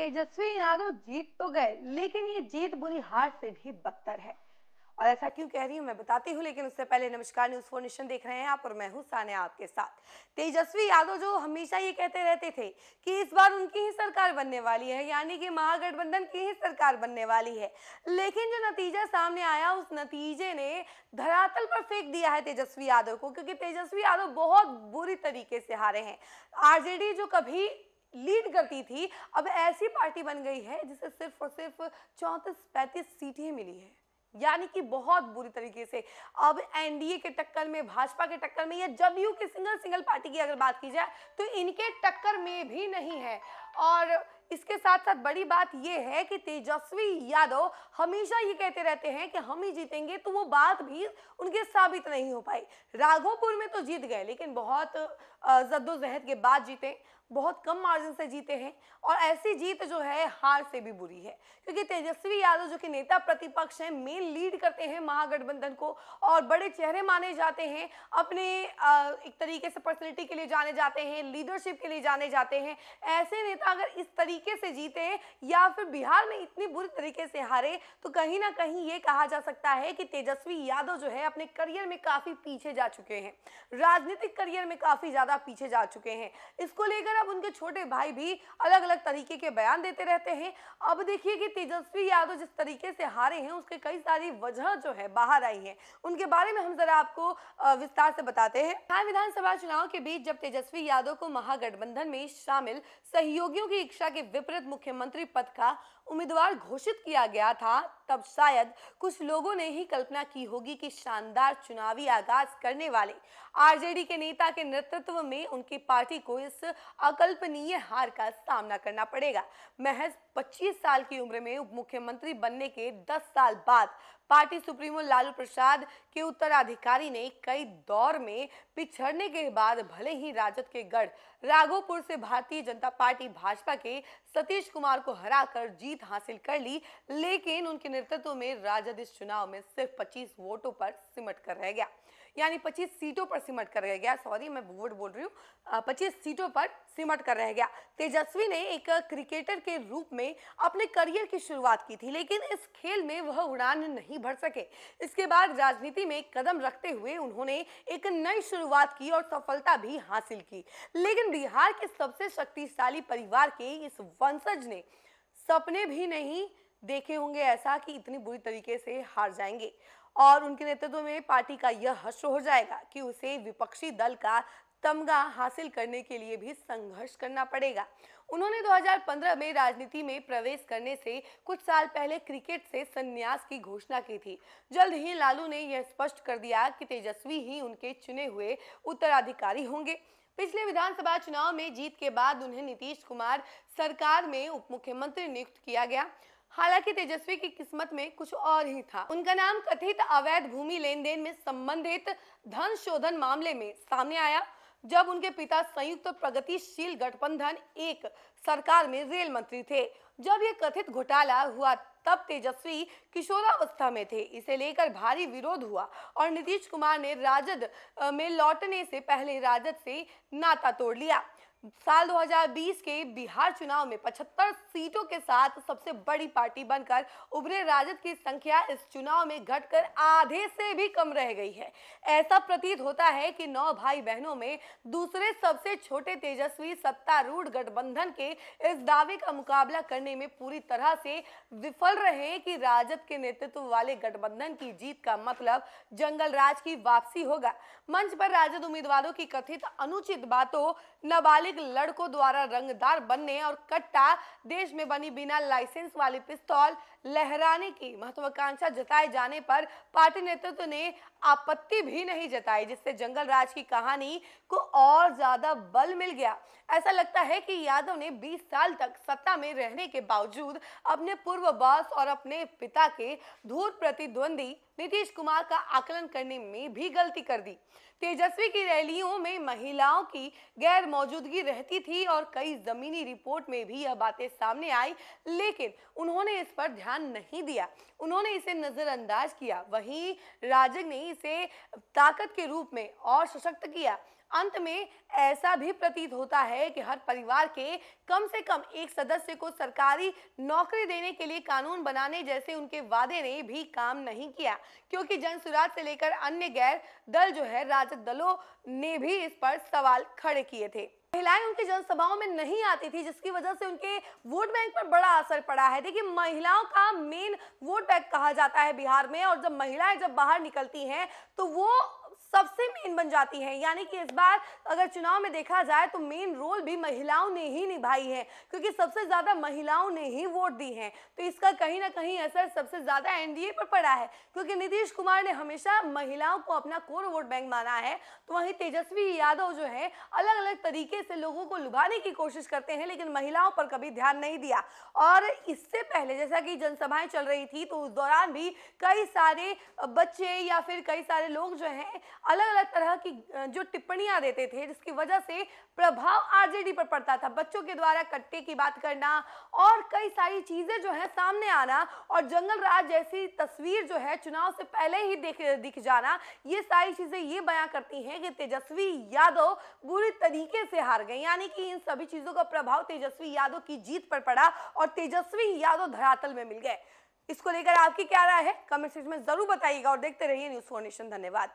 तेजस्वी यादव जीत तो गए, लेकिन ये जीत बुरी हार से भी बदतर है। और ऐसा क्यों कह रही हूं मैं बताती हूँ, लेकिन उससे पहले नमस्कार, न्यूज़ फॉर नेशन देख रहे हैं आप और मैं हूं सानिया आपके साथ। तेजस्वी यादव जो हमेशा ये कहते रहते थे कि इस बार उनकी ही सरकार बनने वाली है, यानी कि महागठबंधन की ही सरकार बनने वाली है, लेकिन जो नतीजा सामने आया उस नतीजे ने धरातल पर फेंक दिया है तेजस्वी यादव को, क्योंकि तेजस्वी यादव बहुत बुरी तरीके से हारे हैं। आरजेडी जो कभी लीड करती थी, अब ऐसी पार्टी बन गई है जिसे सिर्फ और सिर्फ 34-35 सीटें मिली है, यानी कि बहुत बुरी तरीके से। अब एनडीए के टक्कर में, भाजपा के टक्कर में, या जदयू की सिंगल पार्टी की अगर बात की जाए तो इनके टक्कर में भी नहीं है। और इसके साथ साथ बड़ी बात यह है कि तेजस्वी यादव हमेशा ये कहते रहते हैं कि हम ही जीतेंगे, तो वो बात भी उनके साबित नहीं हो पाई। राघोपुर में तो जीत गए, लेकिन बहुत जद्दोजहद के बाद जीते, बहुत कम मार्जिन से जीते हैं। और ऐसी जीत जो है हार से भी बुरी है, क्योंकि तेजस्वी यादव जो कि नेता प्रतिपक्ष हैं, मेन लीड करते हैं महागठबंधन को और बड़े चेहरे माने जाते हैं, अपने एक तरीके से पर्सनैलिटी के लिए जाने जाते हैं, लीडरशिप के लिए जाने जाते हैं। ऐसे नेता अगर इस तरीके से जीते या फिर बिहार में इतनी बुरी तरीके से हारे, तो कहीं ना कहीं ये कहा जा सकता है कि तेजस्वी यादव जो है अपने करियर में काफी पीछे जा चुके हैं, राजनीतिक करियर में काफी ज्यादा पीछे जा चुके हैं। इसको लेकर अब उनके छोटे भाई भी अलग अलग तरीके के बयान देते रहते हैं। अब देखिए कि तेजस्वी यादव जिस तरीके से हारे हैं उसके कई सारी वजह जो है बाहर आई हैं, उनके बारे में हम जरा आपको विस्तार से बताते हैं। बिहार विधानसभा चुनाव के बीच जब तेजस्वी यादव को महागठबंधन में शामिल सहयोगियों की इच्छा के विपरीत मुख्यमंत्री पद का उम्मीदवार घोषित किया गया था, तब शायद कुछ लोगों ने ही कल्पना की होगी कि शानदार चुनावी आगाज करने वाले आरजेडी के नेता के नेतृत्व में उनकी पार्टी को इस अकल्पनीय हार का सामना करना पड़ेगा। महज 25 साल की उम्र में उप मुख्यमंत्री बनने के 10 साल बाद पार्टी सुप्रीमो लालू प्रसाद के उत्तराधिकारी ने कई दौर में पिछड़ने के बाद भले ही राजद के गढ़ राघोपुर से भारतीय जनता पार्टी भाजपा के सतीश कुमार को हराकर जीत हासिल कर ली, लेकिन उनके नेतृत्व में राजद इस चुनाव में सिर्फ 25 वोटों पर सिमट कर रह गया, यानी 25 सीटों पर सिमट कर रह गया। सॉरी, मैं वोट बोल रही हूँ, 25 सीटों पर सिमट कर रह गया। तेजस्वी ने एक क्रिकेटर के रूप में अपने करियर की शुरुआत की थी, लेकिन इस खेल में वह उड़ान नहीं भर सके। इसके बाद राजनीति में कदम रखते हुए उन्होंने एक नई शुरुआत की और सफलता भी हासिल की, लेकिन बिहार के सबसे शक्तिशाली परिवार के इस वंशज ने सपने भी नहीं देखे होंगे ऐसा कि इतनी बुरी तरीके से हार जाएंगे, और उनके नेतृत्व में पार्टी का यह हश्र हो जाएगा कि उसे विपक्षी दल का तमगा हासिल करने के लिए भी संघर्ष करना पड़ेगा। उन्होंने 2015 में राजनीति में प्रवेश करने से कुछ साल पहले क्रिकेट से संन्यास की घोषणा की थी। जल्द ही लालू ने यह स्पष्ट कर दिया कि तेजस्वी ही उनके चुने हुए उत्तराधिकारी होंगे। पिछले विधानसभा चुनाव में जीत के बाद उन्हें नीतीश कुमार सरकार में उप मुख्यमंत्री नियुक्त किया गया। हालांकि तेजस्वी की किस्मत में कुछ और ही था। उनका नाम कथित अवैध भूमि लेन देन में संबंधित धन शोधन मामले में सामने आया, जब उनके पिता संयुक्त प्रगतिशील गठबंधन एक सरकार में रेल मंत्री थे। जब यह कथित घोटाला हुआ तब तेजस्वी किशोरावस्था में थे। इसे लेकर भारी विरोध हुआ और नीतीश कुमार ने राजद में लौटने से पहले राजद से नाता तोड़ लिया। साल 2020 के बिहार चुनाव में 75 सीटों के साथ सबसे बड़ी पार्टी बनकर उभरे राजद की संख्या इस चुनाव में घटकर आधे से भी कम रह गई है। ऐसा प्रतीत होता है कि 9 भाई बहनों में दूसरे सबसे छोटे तेजस्वी सत्तारूढ़ गठबंधन के इस दावे का मुकाबला करने में पूरी तरह से विफल रहे कि राजद के नेतृत्व वाले गठबंधन की जीत का मतलब जंगल राज की वापसी होगा। मंच पर राजद उम्मीदवारों की कथित अनुचित बातों, नाबालिग लड़कों द्वारा रंगदार बनने और कट्टा देश में बनी बिना लाइसेंस वाली पिस्तौल लहराने की महत्वाकांक्षा जताए जाने पर पार्टी नेतृत्व ने आपत्ति भी नहीं जताई, जिससे जंगल राज की कहानी को और ज्यादा बल मिल गया। ऐसा लगता है कि यादव ने 20 साल तक सत्ता में रहने के बावजूद अपने पूर्व बॉस और अपने पिता के धूर्त प्रतिद्वंदी नीतीश कुमार का आकलन करने में भी गलती कर दी। तेजस्वी की रैलियों में महिलाओं की गैर मौजूदगी रहती थी और कई जमीनी रिपोर्ट में भी यह बातें सामने आई, लेकिन उन्होंने इस पर ध्यान नहीं दिया, उन्होंने इसे नजरअंदाज किया। वहीं राजग ने इसे ताकत के रूप में और सशक्त किया। अंत में ऐसा भी प्रतीत होता है कि हर परिवार के कम से कम एक सदस्य को सरकारी नौकरी देने के लिए कानून बनाने जैसे उनके वादे ने भी काम नहीं किया, क्योंकि जन सुराज से लेकर अन्य गैर दल जो है राजद दलों ने भी इस पर सवाल खड़े किए थे। महिलाएं उनकी जनसभाओं में नहीं आती थी, जिसकी वजह से उनके वोट बैंक पर बड़ा असर पड़ा है। देखिए, महिलाओं का मेन वोट बैंक कहा जाता है बिहार में, और जब महिलाएं बाहर निकलती हैं तो वो सबसे मेन बन जाती हैं। यानी कि इस बार अगर चुनाव में देखा जाए तो मेन रोल भी महिलाओं ने ही निभाई है, क्योंकि सबसे ज्यादा महिलाओं ने ही वोट दी है। तो इसका कहीं ना कहीं असर सबसे ज्यादा एनडीए पर पड़ा है, क्योंकि नीतीश कुमार ने हमेशा महिलाओं को अपना कोर वोट बैंक माना है। तो वहीं तेजस्वी यादव जो है अलग अलग तरीके से लोगों को लुभाने की कोशिश करते हैं, लेकिन महिलाओं पर कभी ध्यान नहीं दिया। और इससे पहले जैसा कि जनसभाएं चल रही थी तो उस दौरान भी कई सारे बच्चे या फिर कई सारे लोग जो हैं अलग अलग तरह की जो टिप्पणियां देते थे, जिसकी वजह से प्रभाव आरजेडी पर पड़ता था। बच्चों के द्वारा कट्टे की बात करना और कई सारी चीजें जो है सामने आना, और जंगल राज जैसी तस्वीर जो है चुनाव से पहले ही दिख जाना, ये सारी चीजें ये बयां करती हैं कि तेजस्वी यादव बुरी तरीके से हार गए। यानी कि इन सभी चीजों का प्रभाव तेजस्वी यादव की जीत पर पड़ा और तेजस्वी यादव धरातल में मिल गए। इसको लेकर आपकी क्या राय है, कमेंट सेक्शन में जरूर बताइएगा और देखते रहिए न्यूज़4 नेशन। धन्यवाद।